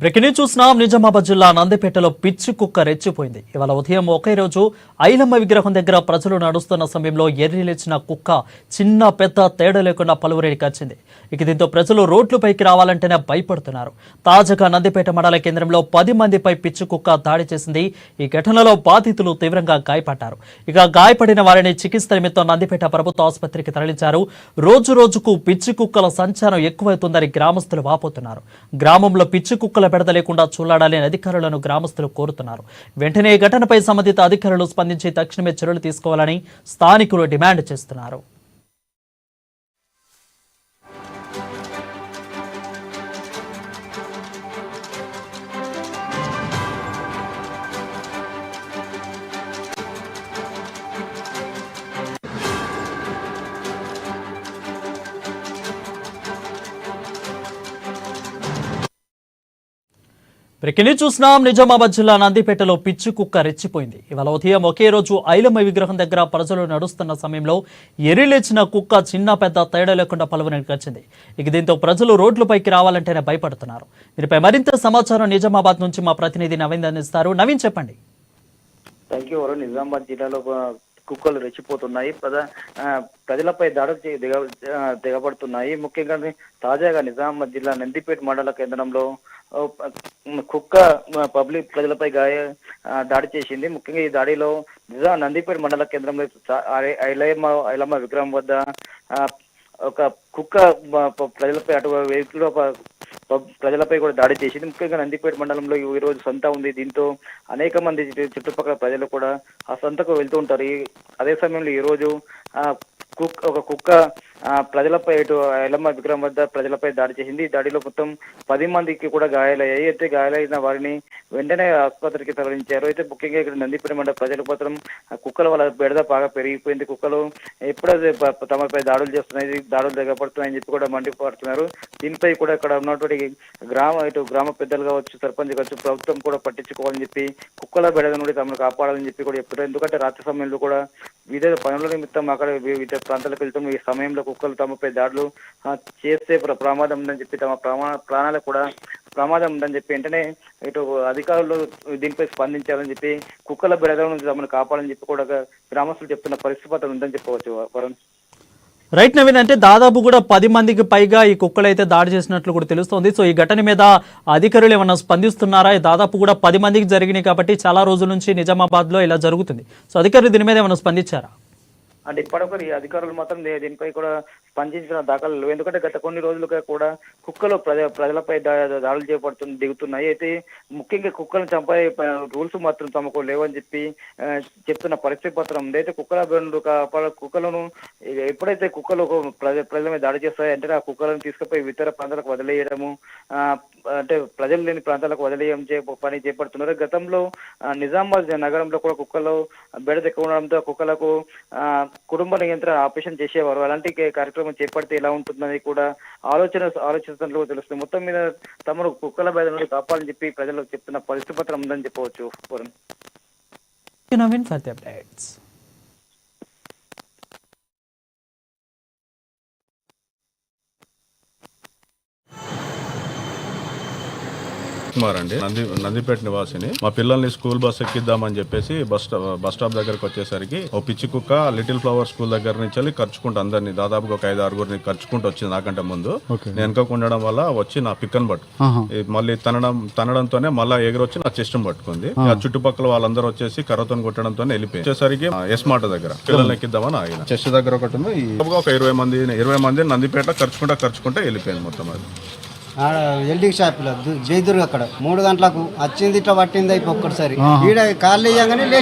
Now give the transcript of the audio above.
Breaking చూసినాం. నిజామాబాద్ జిల్లా నందిపేటలో పిచ్చి కుక్క రెచ్చిపోయింది. ఇవాళ ఉదయం ఒకే రోజు ఐలమ్మ విగ్రహం దగ్గర ప్రజలు నడుస్తున్న సమయంలో ఎర్రిలేచిన కుక్క చిన్న పెద్ద తేడా లేకుండా పలువురికి వచ్చింది. దీంతో ప్రజలు రోడ్లపైకి రావాలంటేనే భయపడుతున్నారు. తాజాగా నందిపేట మండల కేంద్రంలో 10 మందిపై పిచ్చి కుక్క దాడి చేసింది. ఈ ఘటనలో బాధితులు తీవ్రంగా గాయపడ్డారు. గాయపడిన వారిని చికిత్స నిమిత్తం నందిపేట ప్రభుత్వ ఆసుపత్రికి తరలించారు. రోజు రోజుకు పిచ్చి కుక్కల సంచారం ఎక్కువవుతుందని గ్రామస్తులు వాపోతున్నారు. గ్రామంలో పిచ్చి కుక్కల బెడద లేకుండా చూడాలని అధికారులను గ్రామస్తులు కోరుతున్నారు. వెంటనే ఈ ఘటనపై సంబంధిత అధికారులు స్పందించి తక్షణమే చర్యలు తీసుకోవాలని స్థానికులు డిమాండ్ చేస్తున్నారు. బ్రేకింగ్ చూసినాం. నిజామాబాద్ జిల్లా నందిపేటలో పిచ్చి కుక్క రెచ్చిపోయింది. ఇవాళ ఉదయం ఒకే రోజు ఐలమ్మ విగ్రహం దగ్గర ప్రజలు నడుస్తున్న సమయంలో ఎరిలేచిన కుక్క చిన్న పెద్ద తేడా లేకుండా పలువురికి వచ్చింది. దీంతో ప్రజలు రోడ్లపైకి రావాలంటేనే భయపడుతున్నారు. దీనిపై మరింత సమాచారం నిజామాబాద్ నుంచి మా ప్రతినిధి నవీన్ అందిస్తారు. నవీన్, చెప్పండి. నిజామాబాద్ జిల్లాలో కుక్కలు రెచ్చిపోతున్నాయి. ప్రజలపై దాడులు దిగబడుతున్నాయి. ముఖ్యంగా తాజాగా నిజామాబాద్ జిల్లా నందిపేట మండల కేంద్రంలో కుక్క పబ్లిక్ ప్రజలపై దాడి చేసింది. ముఖ్యంగా ఈ దాడిలో నందిపేట మండల కేంద్రంలో ఐలమ్మ విగ్రహం వద్ద ఒక కుక్క ప్రజలపై ప్రజలపై కూడా దాడి చేసింది. ముఖ్యంగా నందిపేట మండలంలో ఈ రోజు సంత ఉంది. దీంతో అనేక మంది చుట్టుపక్కల ప్రజలు కూడా ఆ సంతకు వెళ్తూ ఉంటారు. అదే సమయంలో ఈ రోజు ఒక కుక్క ప్రజలపై ఐలమ్మ విగ్రహం వద్ద ప్రజలపై దాడి చేసింది. ఈ దాడిలో మొత్తం 10 మందికి కూడా గాయాలయ్యాయి. అయితే గాయాలైన వారిని వెంటనే ఆసుపత్రికి తరలించారు. అయితే ముఖ్యంగా ఇక్కడ నందిపేట మండల ప్రజల మాత్రం కుక్కల వల్ల బెడద బాగా పెరిగిపోయింది. కుక్కలు ఎప్పుడైతే తమపై దాడులు చేస్తున్నాయి, దాడులు దిగబడుతున్నాయని చెప్పి కూడా మండిపడుతున్నారు. దీనిపై కూడా ఇక్కడ ఉన్నటువంటి గ్రామ పెద్దలు కావచ్చు, సర్పంచ్ కావచ్చు, ప్రభుత్వం కూడా పట్టించుకోవాలని చెప్పి కుక్కల బెడద నుండి తమను కాపాడాలని చెప్పి కూడా చెప్తున్నారు. ఎందుకంటే రాత్రి సమయంలో కూడా వివిధ పనుల నిమిత్తం అక్కడ వివిధ ప్రాంతాలకు వెళ్తాం. ఈ సమయంలో కుక్కలు తమపై దాడులు చేస్తే ప్రమాదం ఉందని చెప్పి తమ ప్రాణాలకు కూడా ప్రమాదం ఉందని చెప్పి వెంటనే అధికారులు దీనిపై స్పందించాలని చెప్పి కుక్కల బెడద నుంచి తమను కాపాడాలని చెప్పి కూడా గ్రామస్తులు చెప్తున్న పరిస్థితి ఉందని చెప్పవచ్చు. వరుణ్, రైట్ నవీన్, అంటే దాదాపు కూడా 10 మందికి పైగా ఈ కుక్కలు అయితే దాడి చేసినట్లు కూడా తెలుస్తోంది. సో ఈ ఘటన మీద అధికారులు ఏమన్నా స్పందిస్తున్నారా? దాదాపు కూడా 10 మందికి జరిగినాయి కాబట్టి చాలా రోజుల నుంచి నిజామాబాద్ లో ఇలా జరుగుతుంది. సో అధికారులు దీని మీద ఏమన్నా స్పందించారా? అంటే ఇప్పటికొక ఈ అధికారులు మాత్రం దీనిపై కూడా స్పందించిన దాఖలు. ఎందుకంటే గత కొన్ని రోజులుగా కూడా కుక్కలు ప్రజలపై దాడులు దిగుతున్నాయి. అయితే ముఖ్యంగా కుక్కలను చంపే రూల్స్ మాత్రం తమకు లేవని చెప్పి చెప్తున్న పరిస్థితి పత్రం ఉంది. అయితే కుక్కలను ఎప్పుడైతే కుక్కలు ప్రజల మీద దాడి చేస్తాయో అంటే ఆ కుక్కలను తీసుకుపోయి ఇతర ప్రాంతాలకు వదిలేయడము, అంటే ప్రజలు లేని ప్రాంతాలకు వదిలేయం పని చేపడుతున్నారు. గతంలో నిజామాబాద్ నగరంలో కూడా కుక్కలు బెడద ఎక్కువ ఉండడంతో కుక్కలకు కుటుంబ నియంత్రణ ఆపరేషన్ చేసేవారు. అలాంటి కార్యక్రమం చేపడితే ఎలా ఉంటుందని కూడా ఆలోచిస్తున్నట్లు తెలుస్తుంది. మొత్తం మీద తమను కుక్కల బెడద నుండి కాపాలని చెప్పి ప్రజలు చెప్తున్న పరిస్థితి పత్రం ఉందని చెప్పవచ్చు. కుమార్ అండి, నందిపేట నివాసిని. మా పిల్లల్ని స్కూల్ బస్ ఎక్కిద్దామని చెప్పేసి బస్ స్టాప్ దగ్గరకు వచ్చేసరికి ఓ పిచ్చి కుక్క లిటిల్ ఫ్లవర్ స్కూల్ దగ్గర నుంచి వెళ్ళి ఖర్చుకుంటూ అందరినీ దాదాపుగా ఒక 5-6 ఖర్చుకుంటూ వచ్చింది. నాకంటే ముందు నేను వెనక ఉండడం వల్ల వచ్చి నా పిక్కను మళ్ళీ తనడంతోనే మళ్ళీ ఎగురొచ్చి నా చెస్ట్ పట్టుకుంది. ఆ చుట్టుపక్కల వాళ్ళందరూ వచ్చేసి కర్రతో కొట్టడంతో వెళ్ళిపోయి వచ్చేసరికి ఎస్మాట దగ్గర పిల్లల్ని ఎక్కిద్దామని ఆగిన. చెస్ట్ దగ్గర ఒకటి ఒక 20 మంది నందిపేట ఖర్చుకుంటే వెళ్ళిపోయింది మొత్తం. అది ఎల్డీ షాప్లో జయదుర్గ అక్కడ 3 గంటలకు వచ్చింది ఇట్లా పట్టింది అయిపోయి ఒక్కసారి ఈడ కాళ్ళు వేయగానే